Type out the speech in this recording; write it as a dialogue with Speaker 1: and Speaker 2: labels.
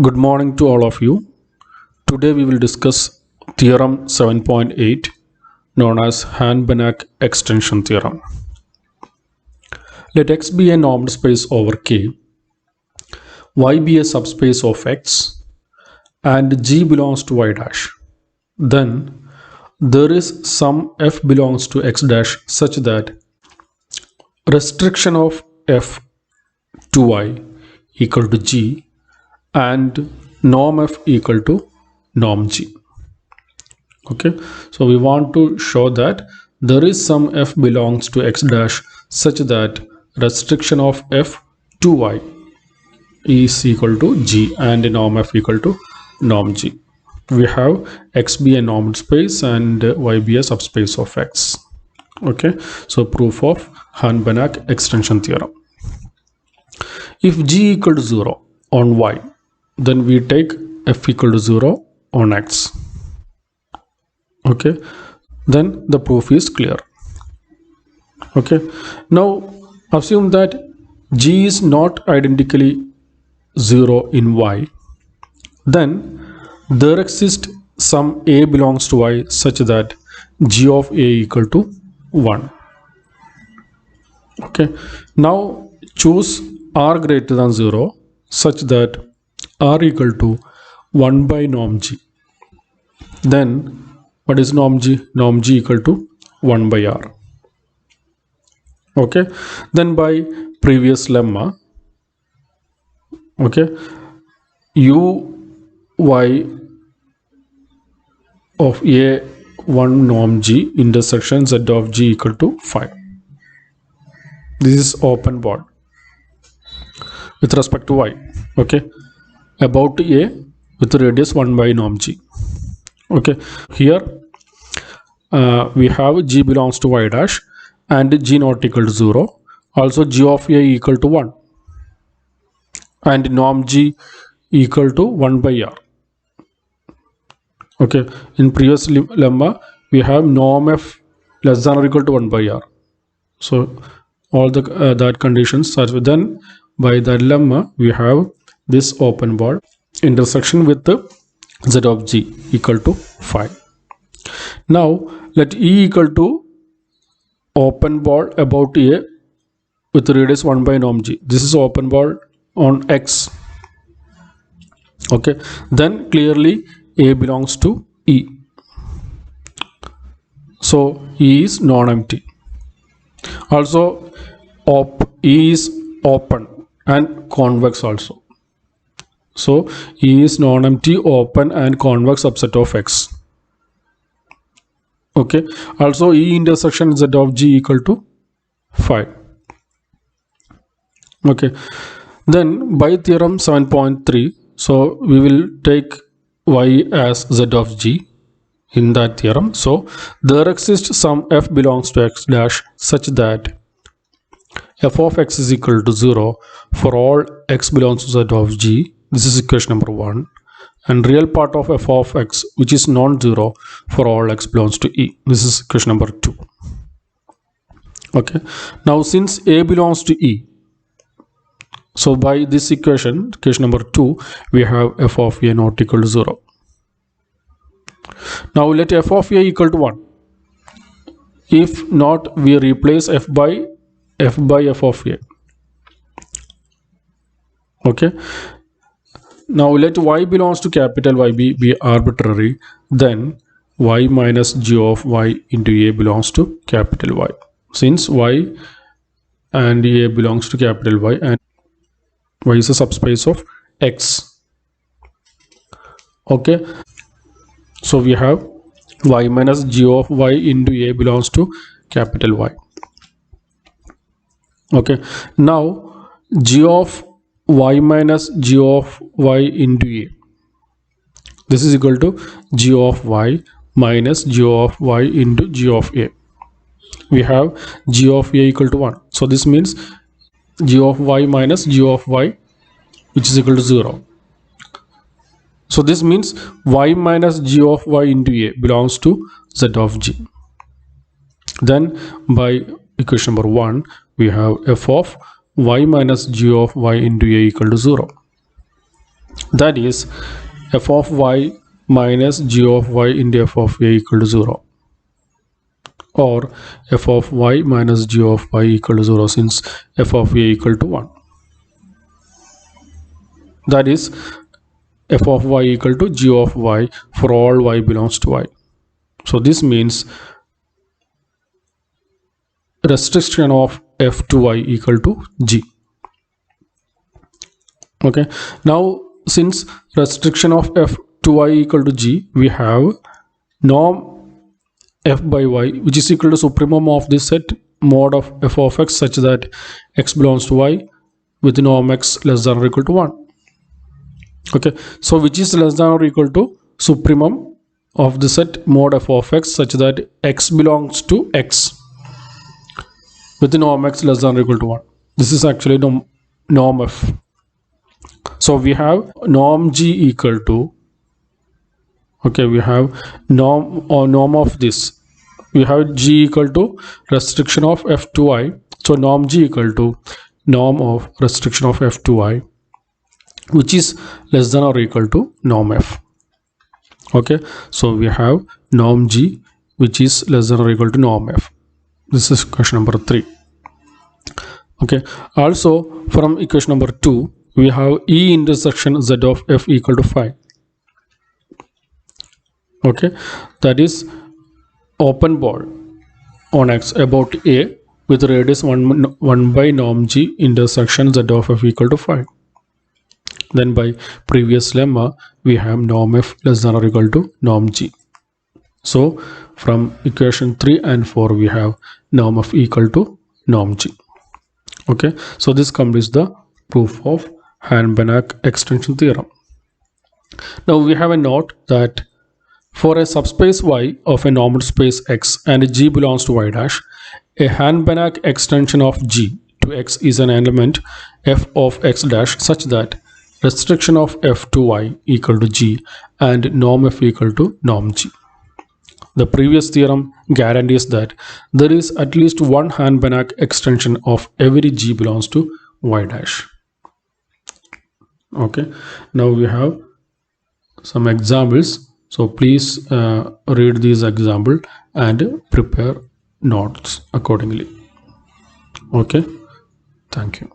Speaker 1: Good morning to all of you. Today we will discuss Theorem 7.8 known as Hahn-Banach extension theorem. Let X be a normed space over K, Y be a subspace of X, and G belongs to Y dash. Then there is some F belongs to X dash such that restriction of F to Y equal to G and norm F equal to norm G. Okay, so we want to show that there is some F belongs to X dash such that restriction of F to Y is equal to G and norm F equal to norm G. We have X be a normed space and Y be a subspace of X. Okay, so proof of Hahn-Banach extension theorem. If G equal to 0 on Y, then we take F equal to 0 on X. Okay, then the proof is clear. Okay, now assume that G is not identically 0 in Y, then there exists some A belongs to Y such that G of A equal to 1. Okay, now choose R greater than 0 such that R equal to 1 by norm G. Then what is norm G? Norm G equal to 1 by R. Okay, then by previous lemma, okay, U Y of A 1 norm G intersection Z of G equal to 5. This is open board with respect to Y. Okay, about A with radius 1 by norm G. Okay, here we have G belongs to Y dash and G not equal to 0. Also G of A equal to 1 and norm G equal to 1 by R. Okay, in previous lemma we have norm F less than or equal to 1 by R. So all the that conditions are then by that lemma we have this open board intersection with the Z of G equal to 5. Now let E equal to open board about A with radius 1 by norm G. This is open board on X. Okay, then clearly A belongs to E. So E is non-empty. Also E is open and convex also. So E is non-empty, open and convex subset of X. Okay, also E intersection Z of G equal to 5. Okay, then by theorem 7.3, so we will take Y as Z of G in that theorem. So there exists some F belongs to X dash such that F of X is equal to 0 for all X belongs to Z of G. This is equation number 1. And real part of F of X which is non-zero for all X belongs to E. This is equation number 2. Okay, now since A belongs to E, so by this equation number 2, we have F of A not equal to 0. Now let F of A equal to 1. If not, we replace F by F of A. Okay, now let Y belongs to capital Y be arbitrary, then Y minus G of Y into A belongs to capital Y. Since Y and A belongs to capital Y and Y is a subspace of X. Okay, so we have Y minus G of Y into A belongs to capital Y. Okay, now G of Y minus G of Y into A, this is equal to G of Y minus G of Y into G of A. We have G of A equal to 1. So this means G of Y minus G of Y which is equal to 0. So this means Y minus G of Y into A belongs to Z of G. Then by equation number 1 we have F of Y minus G of Y into A equal to 0. That is f of y minus g of y into f of a equal to 0, or f of y minus g of y equal to 0 since f of a equal to 1. That is f of y equal to g of y for all y belongs to y. So this means restriction of f to y equal to g. Okay, now since restriction of f to y equal to g, we have norm f by y which is equal to supremum of this set mod of f of x such that x belongs to y with norm x less than or equal to 1. Okay, so which is less than or equal to supremum of the set mod f of x such that x belongs to x with norm x less than or equal to 1. This is actually norm f. So we have norm g equal to, okay, we have norm or norm of this, we have g equal to restriction of f to y. So norm g equal to norm of restriction of f to y which is less than or equal to norm f. Okay, so we have norm g which is less than or equal to norm f. This is question number 3. Okay, also from equation number 2 we have E intersection z of f equal to 5. Okay, that is open ball on x about a with radius 1 by norm g intersection z of f equal to 5. Then by previous lemma we have norm f less than or equal to norm g. So from equation 3 and 4 we have norm f equal to norm g. Okay, so this completes the proof of Hahn-Banach extension theorem. Now we have a note that for a subspace y of a normal space x and g belongs to y dash, a Hahn-Banach extension of g to x is an element f of x dash such that restriction of f to y equal to g and norm f equal to norm g. The previous theorem guarantees that there is at least one Hahn-Banach extension of every g belongs to y dash. Okay, now we have some examples. So please read these example and prepare notes accordingly. Okay, thank you.